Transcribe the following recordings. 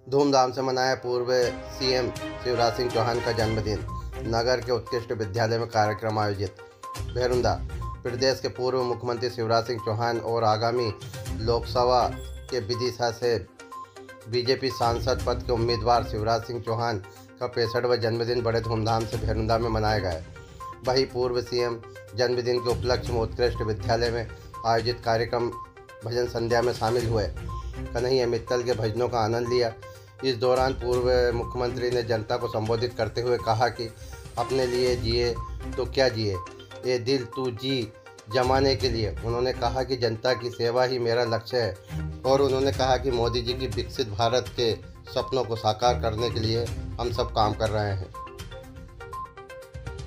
धूमधाम से मनाया पूर्व सीएम शिवराज सिंह चौहान का जन्मदिन। नगर के उत्कृष्ट विद्यालय में कार्यक्रम आयोजित। भेरुंदा। प्रदेश के पूर्व मुख्यमंत्री शिवराज सिंह चौहान और आगामी लोकसभा के विदिशा से बीजेपी सांसद पद के उम्मीदवार शिवराज सिंह चौहान का 65वां जन्मदिन बड़े धूमधाम से भेरुंदा में मनाया गया। वहीं पूर्व सीएम जन्मदिन के उपलक्ष्य में उत्कृष्ट विद्यालय में आयोजित कार्यक्रम भजन संध्या में शामिल हुए। कन्हैया मित्तल के भजनों का आनंद लिया। इस दौरान पूर्व मुख्यमंत्री ने जनता को संबोधित करते हुए कहा कि अपने लिए जिए तो क्या जिए, ये दिल तू जी जमाने के लिए। उन्होंने कहा कि जनता की सेवा ही मेरा लक्ष्य है और उन्होंने कहा कि मोदी जी की विकसित भारत के सपनों को साकार करने के लिए हम सब काम कर रहे हैं।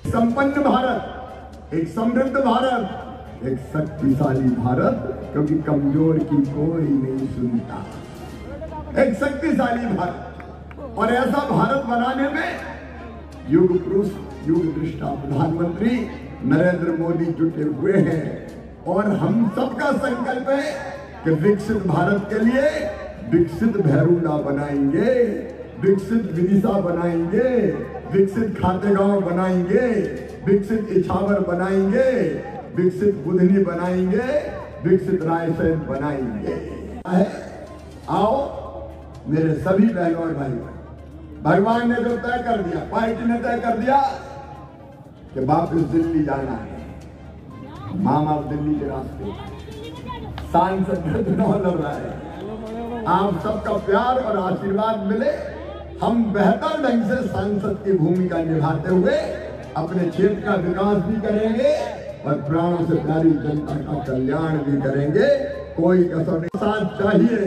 संपन्न भारत, एक समृद्ध भारत, एक शक्तिशाली भारत, क्योंकि कमजोर की कोई नहीं सुनता। एक शक्तिशाली भारत, और ऐसा भारत बनाने में युग पुरुष युग दृष्टा प्रधानमंत्री नरेंद्र मोदी जुटे हुए हैं। और हम सबका संकल्प है कि विकसित भारत के लिए विकसित भेरुंडा बनाएंगे, विकसित विदिशा बनाएंगे, विकसित खातेगांव बनाएंगे, विकसित इछावर बनाएंगे, विकसित बुधनी बनाएंगे, विकसित रायसेन बनाएंगे। आओ मेरे सभी बहनों और भाइयों, भगवान ने जो तय कर दिया, पार्टी ने तय कर दिया कि वापस दिल्ली जाना है। मामा दिल्ली के रास्ते सांसद चुनाव लड़ रहा है। आप सबका प्यार और आशीर्वाद मिले, हम बेहतर ढंग से सांसद की भूमिका निभाते हुए अपने क्षेत्र का विकास भी करेंगे और प्राणों से प्यारी जनता का कल्याण भी करेंगे। कोई कसर नहीं। साथ चाहिए,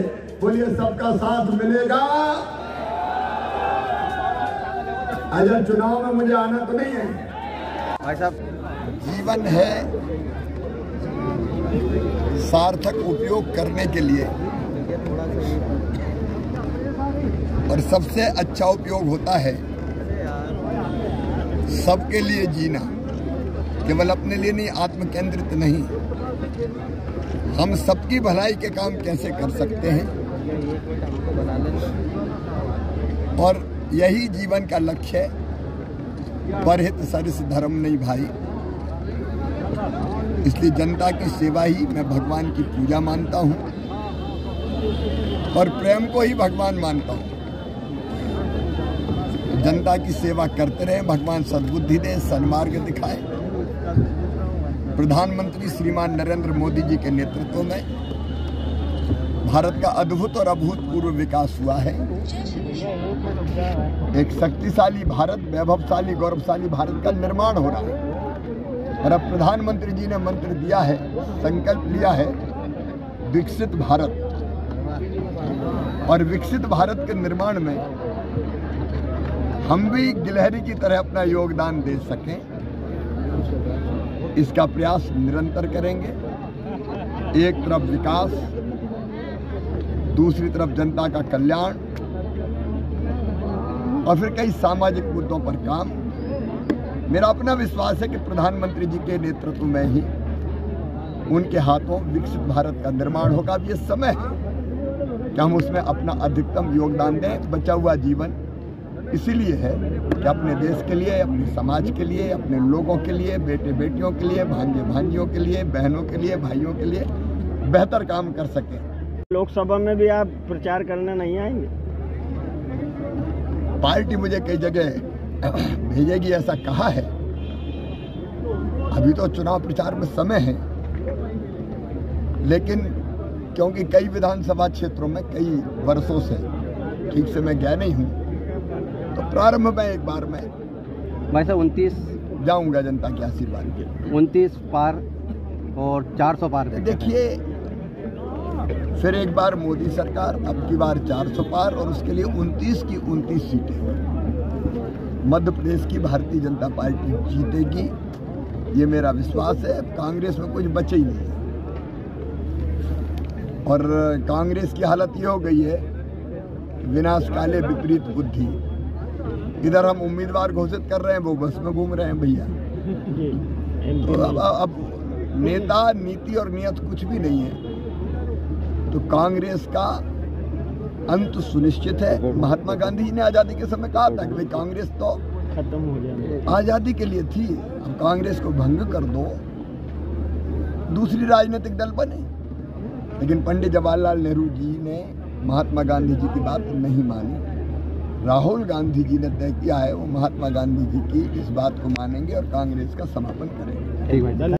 बोलिए सबका साथ मिलेगा। अजय चुनाव में मुझे आना तो नहीं है भाई साहब। जीवन है सार्थक उपयोग करने के लिए, और सबसे अच्छा उपयोग होता है सबके लिए जीना, केवल अपने लिए नहीं, आत्म केंद्रित नहीं। हम सबकी भलाई के काम कैसे कर सकते हैं, और यही जीवन का लक्ष्य है। परहित सरिस धर्म नहीं भाई। इसलिए जनता की सेवा ही मैं भगवान की पूजा मानता हूं और प्रेम को ही भगवान मानता हूं। जनता की सेवा करते रहे, भगवान सद्बुद्धि दे, सन्मार्ग दिखाए। प्रधानमंत्री श्रीमान नरेंद्र मोदी जी के नेतृत्व में भारत का अद्भुत और अभूतपूर्व विकास हुआ है। एक शक्तिशाली भारत, वैभवशाली, गौरवशाली भारत का निर्माण हो रहा है। और अब प्रधानमंत्री जी ने मंत्र दिया है, संकल्प लिया है, विकसित भारत। और विकसित भारत के निर्माण में हम भी गिलहरी की तरह अपना योगदान दे सकें, इसका प्रयास निरंतर करेंगे। एक तरफ विकास, दूसरी तरफ जनता का कल्याण, और फिर कई सामाजिक मुद्दों पर काम। मेरा अपना विश्वास है कि प्रधानमंत्री जी के नेतृत्व में ही उनके हाथों विकसित भारत का निर्माण होगा। अब ये समय है कि हम उसमें अपना अधिकतम योगदान दें। बचा हुआ जीवन इसीलिए है कि अपने देश के लिए, अपने समाज के लिए, अपने लोगों के लिए, बेटे बेटियों के लिए, भांजे भांजियों के लिए, बहनों के लिए, भाइयों के लिए बेहतर काम कर सकें। लोकसभा में भी आप प्रचार करने नहीं आएंगे? पार्टी मुझे कई जगह भेजेगी ऐसा कहा है। अभी तो चुनाव प्रचार में समय है, लेकिन क्योंकि कई विधानसभा क्षेत्रों में कई वर्षों से ठीक से मैं गया नहीं हूँ, तो प्रारंभ में एक बार मैं भाई साहब 29 जाऊंगा जनता के आशीर्वाद के। 29 पार और 400 पार। देखिए, फिर एक बार मोदी सरकार, अब की बार 400 पार, और उसके लिए 29 की 29 सीटें मध्य प्रदेश की भारतीय जनता पार्टी जीतेगी, ये मेरा विश्वास है। कांग्रेस में कुछ बचे ही नहीं, और कांग्रेस की हालत ये हो गई है, विनाश काले विपरीत बुद्धि। इधर हम उम्मीदवार घोषित कर रहे हैं, वो बस में घूम रहे हैं भैया। तो अब नेता, नीति और नियत कुछ भी नहीं है। तो कांग्रेस का अंत सुनिश्चित है। महात्मा गांधी जी ने आजादी के समय कहा था कि भाई कांग्रेस तो खत्म हो गया, आजादी के लिए थी, अब कांग्रेस को भंग कर दो, दूसरी राजनीतिक दल बने। लेकिन पंडित जवाहरलाल नेहरू जी ने महात्मा गांधी जी की बात नहीं मानी। राहुल गांधी जी ने तय किया है वो महात्मा गांधी जी की इस बात को मानेंगे और कांग्रेस का समापन करेंगे। ठीक है।